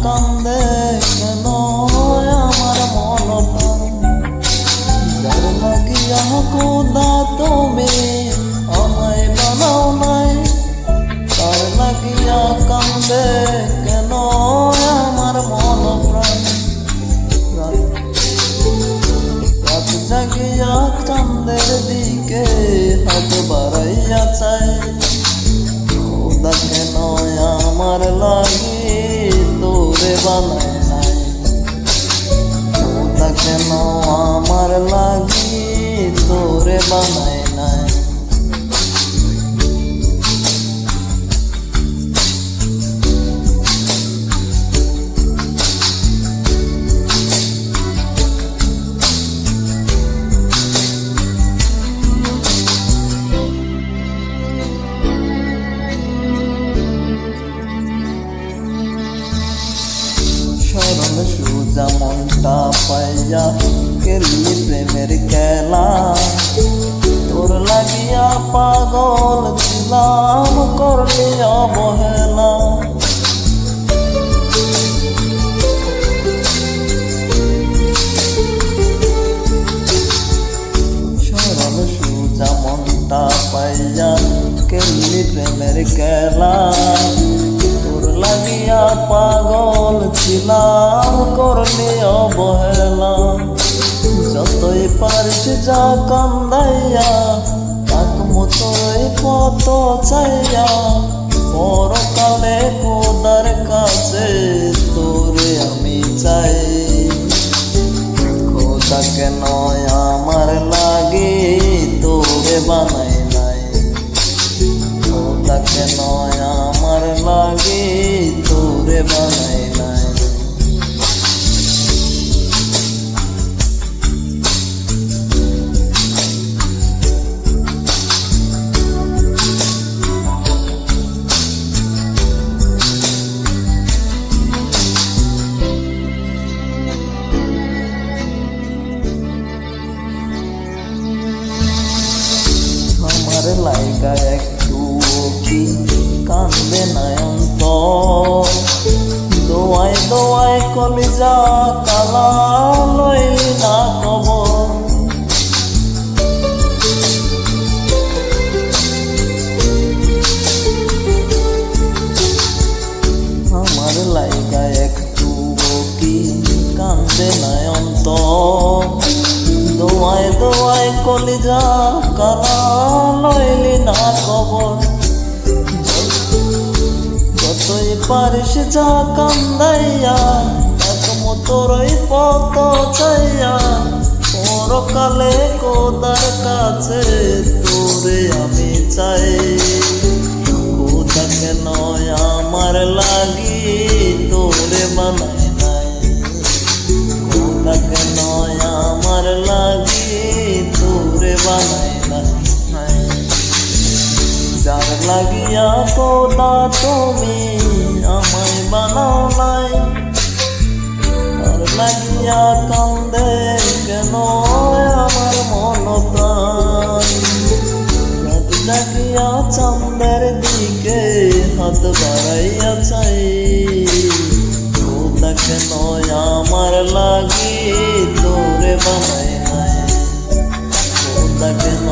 কান্দে কেন আমার মন প্রাণ? যার লাগিয়া খোদা তুমি আমায় বানাও নাই, তার লাগিয়া কান্দে কেন আমার মন প্রাণ? রাত জাগিয়া চাঁদের দিকে হাত বাড়াইয়া চাই, খোদা কেন আমার লাগি তোরে বানায় নাই? খোদা কেন আমার লাগি তোরে বানায় নাই? সরল সোজা মনটা পাইয়া খেলি প্রেমের খেলা, তোর লাগিয়া পাগল ছিলাম করলি অবহেলা। সরল সোজা মনটা পাইয়া খেলি প্রেমের খেলা, লাগিয়া পাগল ছিলাম করলি অবহেলা। যতই পারিস যা কান্দাইয়া থাকবো তোর পথ চাইয়া, পরকালে খোদার কাছে তোরে আমি চাই। খোদা কেন আমার লাগে তোরে বানাই নাই? খোদা কেন আমার লাগে তোরে বানাই নাই? আমার লাইগা একটু কি কান্দে নয়ন তো? দোয়াই দোয়াই কলিজা কালা লইলি না কবর। আমার লাইগা একটু কি কান্দে নয়ন তো? দোয়াই দোয়াই কলিজা কালা লইলি না কবর। যতই পারিস যা কান্দাইয়া থাকবো তোরই পথ চাইয়া, পরকালে খোদার কাছে তোরে আমি চাই। খোদা কেন আমার লাগি তোরে বানাই নাই? খোদা কেন আমার লাগি তোরে বানাই নাই? যার লাগিয়া খোদা তুমি আমায় বানাও নাই, তার লাগিয়া কান্দে কেন আমার মন প্রাণ? রাত জাগিয়া চাঁদের দিকে হাত বাড়াইয়া চাই, খোদা কেন আমার লাগি তোরে বানাই নাই? খোদা কেন